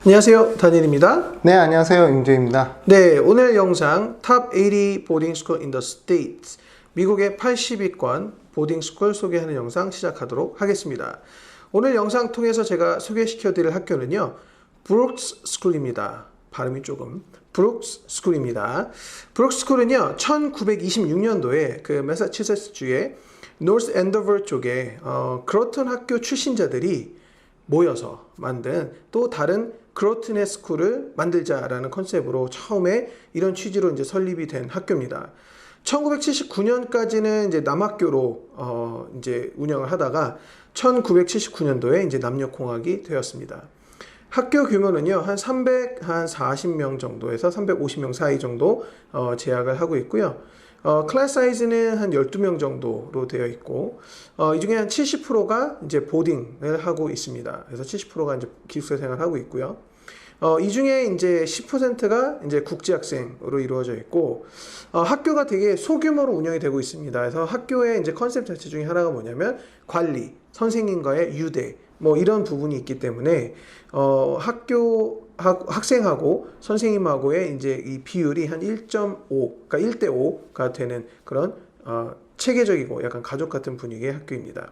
안녕하세요, 다니엘입니다. 네, 안녕하세요. 임조입니다. 네, 오늘 영상 Top 80 Boarding School in the States, 미국의 80위권 보딩스쿨 소개하는 영상 시작하도록 하겠습니다. 오늘 영상 통해서 제가 소개시켜드릴 학교는요, 브룩스 스쿨입니다. 발음이 조금 브룩스 스쿨입니다. 브룩스 스쿨은요, 1926년도에 그 매사추세츠주의 노스 앤더버 쪽에 크로튼 학교 출신자들이 모여서 만든 또 다른 크로튼의 스쿨을 만들자라는 컨셉으로 처음에 이런 취지로 이제 설립이 된 학교입니다. 1979년까지는 이제 남학교로 이제 운영을 하다가 1979년도에 이제 남녀공학이 되었습니다. 학교 규모는요, 한 340명 정도에서 350명 사이 정도 제약을 하고 있고요. 클래스 사이즈는 한 12명 정도로 되어 있고, 이 중에 한 70%가 이제 보딩을 하고 있습니다. 그래서 70%가 이제 기숙사 생활을 하고 있고요. 이 중에 이제 10%가 이제 국제학생으로 이루어져 있고, 학교가 되게 소규모로 운영이 되고 있습니다. 그래서 학교의 이제 컨셉 자체 중에 하나가 뭐냐면 관리, 선생님과의 유대, 뭐 이런 부분이 있기 때문에 학생하고 선생님하고의 이제 이 비율이 한 1.5, 그러니까 1대5가 되는 그런 체계적이고 약간 가족 같은 분위기의 학교입니다.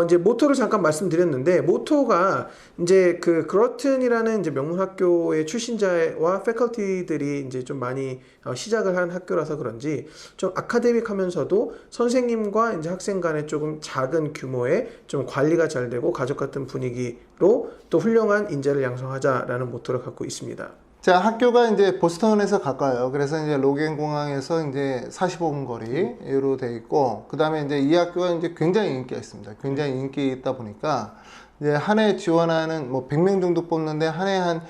이제 모토를 잠깐 말씀드렸는데, 모토가 이제 그 크로튼이라는 이제 명문 학교의 출신자와 패컬티들이 이제 좀 많이 시작을 한 학교라서 그런지 좀 아카데믹하면서도 선생님과 이제 학생 간에 조금 작은 규모의 좀 관리가 잘 되고 가족 같은 분위기로 또 훌륭한 인재를 양성하자라는 모토를 갖고 있습니다. 자, 학교가 이제 보스턴에서 가까워요. 그래서 이제 로겐 공항에서 이제 45분 거리로 돼 있고, 그 다음에 이제 이 학교가 이제 굉장히 인기가 있습니다. 굉장히 인기 있다 보니까 이제 한 해 지원하는 뭐 100명 정도 뽑는데 한 해 한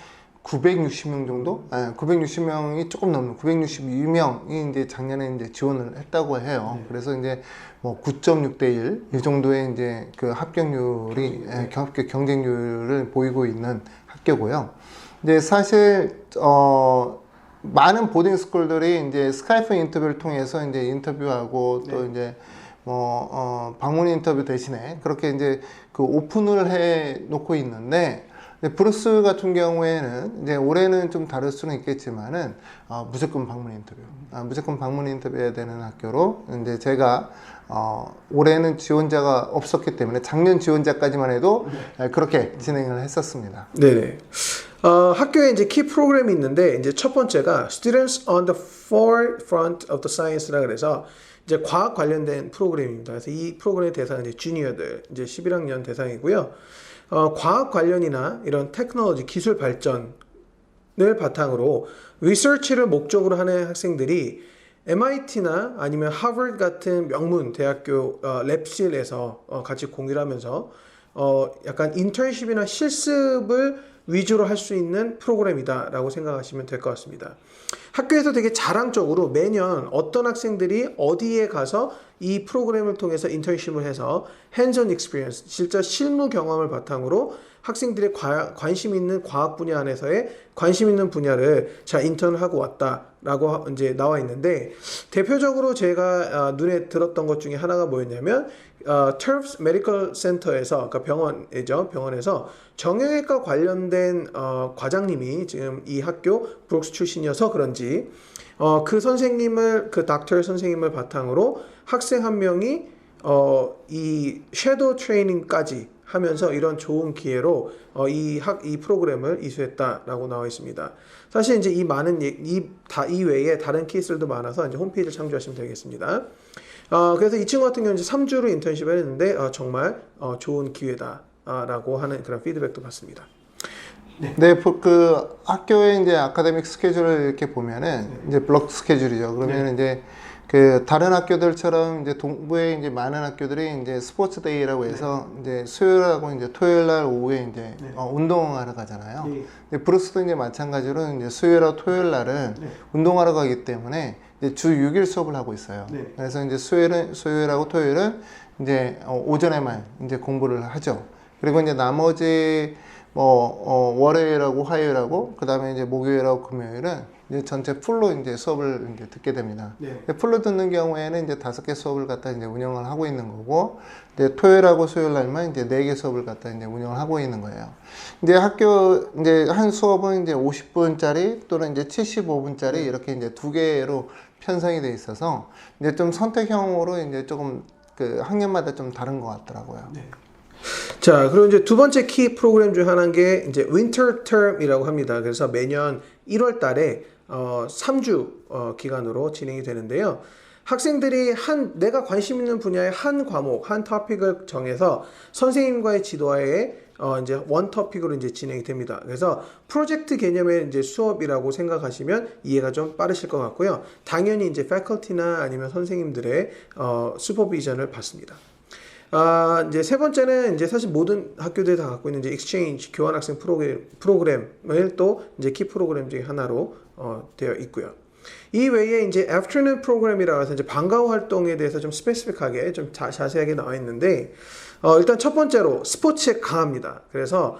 960명 정도? 960명이 조금 넘는 962명이 이제 작년에 이제 지원을 했다고 해요. 그래서 이제 뭐 9.6대 1 이 정도의 이제 그 합격률이 합격 경쟁률을 보이고 있는 학교고요. 이제 사실 많은 보딩 스쿨들이 이제 스카이프 인터뷰를 통해서 이제 인터뷰하고 또 이제 뭐 방문 인터뷰 대신에 그렇게 이제 그 오픈을 해 놓고 있는데, 브룩스 같은 경우에는 이제 올해는 좀 다를 수는 있겠지만은 무조건 방문 인터뷰, 무조건 방문 인터뷰해야 되는 학교로 이제 제가 올해는 지원자가 없었기 때문에 작년 지원자까지만 해도 그렇게 진행을 했었습니다. 네네. 학교에 이제 키 프로그램이 있는데, 이제 첫 번째가 Students on the Forefront of the Science라 그래서 이제 과학 관련된 프로그램입니다. 그래서 이 프로그램의 대상은 이제 주니어들, 이제 11학년 대상이고요. 과학 관련이나 이런 테크놀로지, 기술 발전을 바탕으로 리서치를 목적으로 하는 학생들이 MIT나 아니면 하버드 같은 명문 대학교 랩실에서 같이 공유를 하면서 약간 인턴십이나 실습을 위주로 할 수 있는 프로그램이다 라고 생각하시면 될 것 같습니다. 학교에서 되게 자랑적으로 매년 어떤 학생들이 어디에 가서 이 프로그램을 통해서 인턴십을 해서 hands-on experience, 실제 실무 경험을 바탕으로 학생들의 관심 있는 과학 분야 안에서의 관심 있는 분야를 인턴을 하고 왔다라고 이제 나와 있는데, 대표적으로 제가 눈에 들었던 것 중에 하나가 뭐였냐면 Tufts Medical Center에서, 그러니까 병원에서 정형외과 관련된 과장님이 지금 이 학교 브룩스 출신이어서 그런지 그 선생님을, 그 닥터 선생님을 바탕으로 학생 한 명이 이 섀도우 트레이닝까지 하면서 이런 좋은 기회로 이 프로그램을 이수했다라고 나와 있습니다. 사실 이제 이 많은 이 외에 다른 케이스들도 많아서 이제 홈페이지를 참조하시면 되겠습니다. 그래서 이 친구 같은 경우는 이제 3주로 인턴십을 했는데 정말 좋은 기회다라고 하는 그런 피드백도 받습니다. 네, 그 학교의 이제 아카데믹 스케줄을 이렇게 보면은 이제 블록 스케줄이죠. 그러면 이제 그 다른 학교들처럼 이제 동부에 이제 많은 학교들이 이제 스포츠 데이라고 해서 이제 수요일하고 이제 토요일 날 오후에 이제 운동하러 가잖아요. 브룩스도 이제 마찬가지로 이제 수요일하고 토요일 날은 운동하러 가기 때문에 이제 주 6일 수업을 하고 있어요. 그래서 이제 수요일하고 토요일은 이제 오전에만 이제 공부를 하죠. 그리고 이제 나머지 월요일하고 화요일하고 그다음에 이제 목요일하고 금요일은 이제 전체 풀로 이제 수업을 이제 듣게 됩니다. 네. 풀로 듣는 경우에는 이제 5개 수업을 갖다 이제 운영을 하고 있는 거고, 이제 토요일하고 수요일 날만 이제 4개 수업을 갖다 이제 운영을 하고 있는 거예요. 이제 학교 이제 한 수업은 이제 50분짜리 또는 이제 75분짜리 이렇게 이제 2개로 편성이 돼 있어서 이제 좀 선택형으로 이제 조금 그 학년마다 좀 다른 것 같더라고요. 네. 자, 그리고 이제 두 번째 키 프로그램 중 하나인 게 이제 Winter Term이라고 합니다. 그래서 매년 1월 달에 3주 기간으로 진행이 되는데요. 학생들이 내가 관심 있는 분야의 한 과목, 한 토픽을 정해서 선생님과의 지도하에 이제 원 토픽으로 이제 진행이 됩니다. 그래서 프로젝트 개념의 이제 수업이라고 생각하시면 이해가 좀 빠르실 것 같고요. 당연히 이제 패컬티나 아니면 선생님들의 슈퍼비전을 받습니다. 이제 세 번째는 이제 사실 모든 학교들이 다 갖고 있는 이제 exchange 교환학생 프로그램을 또 이제 키 프로그램 중에 하나로 되어 있고요. 이 외에 이제 afternoon 프로그램이라고 해서 이제 방과 후 활동에 대해서 좀 스페시픽하게 좀 자세하게 나와 있는데 일단 첫 번째로 스포츠에 강합니다. 그래서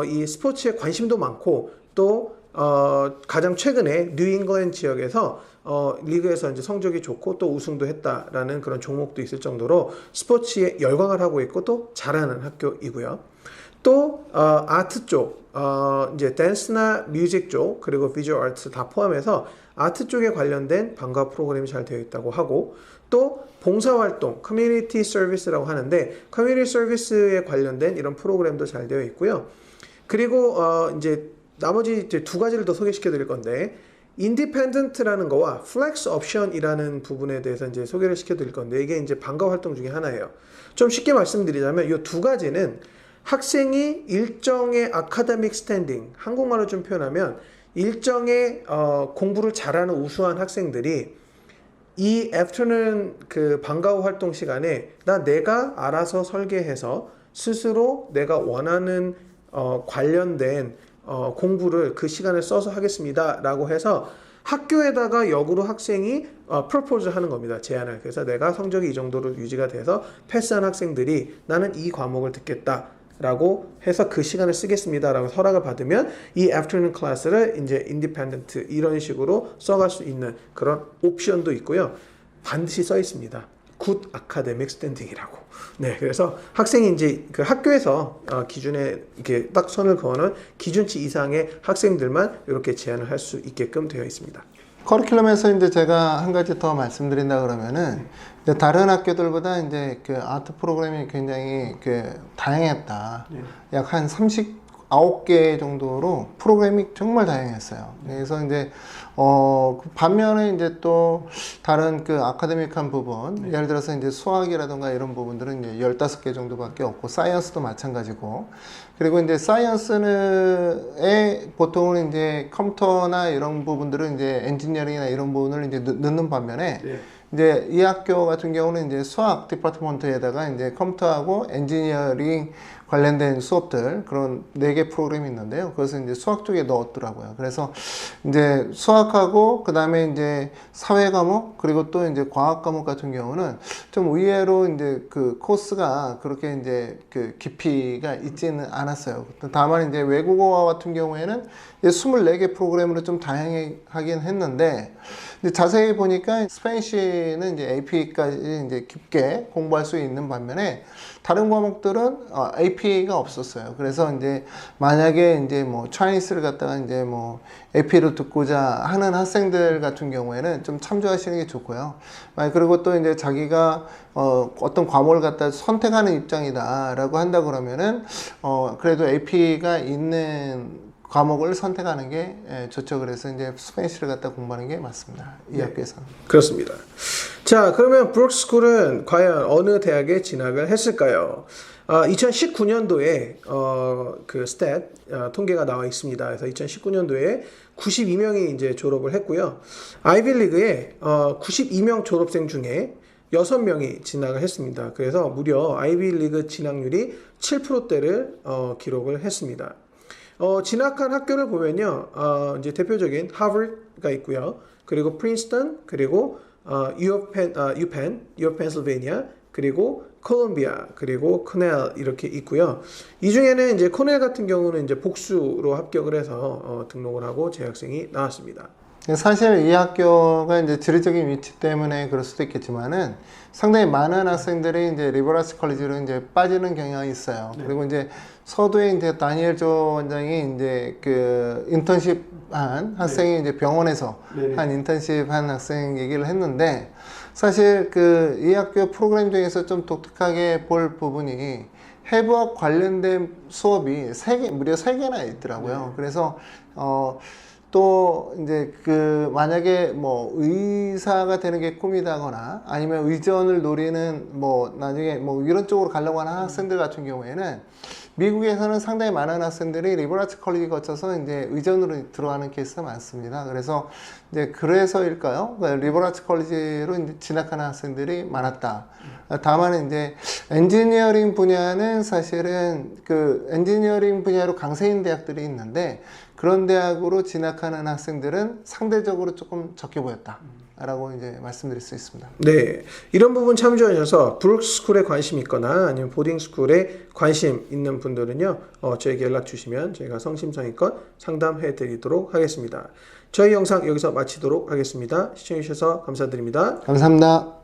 이 스포츠에 관심도 많고 또 가장 최근에 뉴잉글랜드 지역에서 리그에서 이제 성적이 좋고 또 우승도 했다라는 그런 종목도 있을 정도로 스포츠에 열광을 하고 있고 또 잘하는 학교이고요. 또 아트 쪽, 이제 댄스나 뮤직 쪽 그리고 비주얼 아트 다 포함해서 아트 쪽에 관련된 방과 프로그램이 잘 되어 있다고 하고 또 봉사활동, 커뮤니티 서비스라고 하는데 커뮤니티 서비스에 관련된 이런 프로그램도 잘 되어 있고요. 그리고 이제 나머지 이제 두 가지를 더 소개시켜 드릴 건데 인디펜던트라는 거와 플렉스 옵션이라는 부분에 대해서 이제 소개를 시켜 드릴 건데 이게 이제 방과 활동 중에 하나예요. 좀 쉽게 말씀드리자면 이 두 가지는 학생이 일정의 아카데믹 스탠딩, 한국말로 좀 표현하면 일정의 공부를 잘하는 우수한 학생들이 이 애프터눈 그 방과 후 활동 시간에 내가 알아서 설계해서 스스로 내가 원하는 관련된 공부를 그 시간을 써서 하겠습니다 라고 해서 학교에다가 역으로 학생이 프로포즈 하는 겁니다. 제안을. 그래서 내가 성적이 이 정도로 유지가 돼서 패스한 학생들이 나는 이 과목을 듣겠다 라고 해서 그 시간을 쓰겠습니다 라고 허락을 받으면 이 afternoon 클래스를 이제 independent 이런 식으로 써갈 수 있는 그런 옵션도 있고요. 반드시 써 있습니다. good academic standing이라고. 네, 그래서 학생이 이제 그 학교에서 기준에 이렇게 딱 선을 그어놓은 기준치 이상의 학생들만 이렇게 제한을 할 수 있게끔 되어 있습니다. 커리큘럼에서 이제 제가 한 가지 더 말씀드린다 그러면은 이제 다른 학교들보다 이제 그 아트 프로그램이 굉장히 그 다양했다. 네. 약 한 39개 정도로 프로그램이 정말 다양했어요. 그래서 이제 그 반면에 이제 또 다른 그 아카데믹한 부분, 예를 들어서 이제 수학이라든가 이런 부분들은 이제 15개 정도밖에 없고, 사이언스도 마찬가지고, 그리고 이제 사이언스에 보통은 이제 컴퓨터나 이런 부분들은 이제 엔지니어링이나 이런 부분을 이제 넣는 반면에 네. 이제 이 학교 같은 경우는 이제 수학 디파트먼트에다가 이제 컴퓨터하고 엔지니어링 관련된 수업들 그런 4개 프로그램이 있는데요. 그것을 이제 수학 쪽에 넣었더라고요. 그래서 이제 수학하고 그 다음에 이제 사회 과목 그리고 또 이제 과학 과목 같은 경우는 좀 의외로 이제 그 코스가 그렇게 이제 그 깊이가 있지는 않았어요. 다만 이제 외국어 같은 경우에는 이제 24개 프로그램으로 좀 다양하긴 했는데 이제 자세히 보니까 스페니쉬는 이제 AP까지 이제 깊게 공부할 수 있는 반면에 다른 과목들은 AP가 없었어요. 그래서 이제 만약에 이제 뭐 차이니스를 갖다가 이제 뭐 AP를 듣고자 하는 학생들 같은 경우에는 좀 참조하시는 게 좋고요. 그리고 또 이제 자기가 어떤 과목을 갖다 선택하는 입장이다라고 한다 그러면은 그래도 AP가 있는 과목을 선택하는 게 좋죠. 그래서 이제 스페니쉬를 갖다 공부하는 게 맞습니다. 이 학교에서는. 그렇습니다. 자, 그러면 브룩스쿨은 과연 어느 대학에 진학을 했을까요? 2019년도에 그 스탯 통계가 나와 있습니다. 그래서 2019년도에 92명이 이제 졸업을 했고요. 아이비리그에 92명 졸업생 중에 6명이 진학을 했습니다. 그래서 무려 아이비리그 진학률이 7%대를 기록을 했습니다. 진학한 학교를 보면요, 이제 대표적인 하버드가 있고요. 그리고 프린스턴, 그리고 U of Pennsylvania, 그리고 콜롬비아 그리고 코넬 이렇게 있고요. 이 중에는 이제 코넬 같은 경우는 이제 복수로 합격을 해서 등록을 하고 재학생이 나왔습니다. 사실 이 학교가 이제 지리적인 위치 때문에 그럴 수도 있겠지만은 상당히 많은 학생들이 이제 리버러스 컬리지로 이제 빠지는 경향이 있어요. 네. 그리고 이제 서두에 이제 다니엘 조 원장이 이제 그 인턴십 한 학생이 이제 병원에서 네네. 한 인턴십 한 학생 얘기를 했는데 사실 그 이 학교 프로그램 중에서 좀 독특하게 볼 부분이 해부학 관련된 수업이 무려 3개나 있더라고요. 네. 그래서 또 이제 그 만약에 뭐 의사가 되는 게 꿈이다거나 아니면 의전을 노리는 뭐 나중에 뭐 이런 쪽으로 가려고 하는 학생들 같은 경우에는 미국에서는 상당히 많은 학생들이 리버러스 컬리지 거쳐서 이제 의전으로 들어가는 케이스가 많습니다. 그래서 이제 그래서일까요? 그러니까 리버러스 컬리지로 이제 진학하는 학생들이 많았다. 다만 이제 엔지니어링 분야는 사실은 그 엔지니어링 분야로 강세인 대학들이 있는데 그런 대학으로 진학하는 학생들은 상대적으로 조금 적게 보였다. 라고 이제 말씀드릴 수 있습니다. 네, 이런 부분 참조하셔서 브룩스쿨에 관심 있거나 아니면 보딩스쿨에 관심 있는 분들은요, 저에게 연락 주시면 저희가 성심성의껏 상담해 드리도록 하겠습니다. 저희 영상 여기서 마치도록 하겠습니다. 시청해 주셔서 감사드립니다. 감사합니다.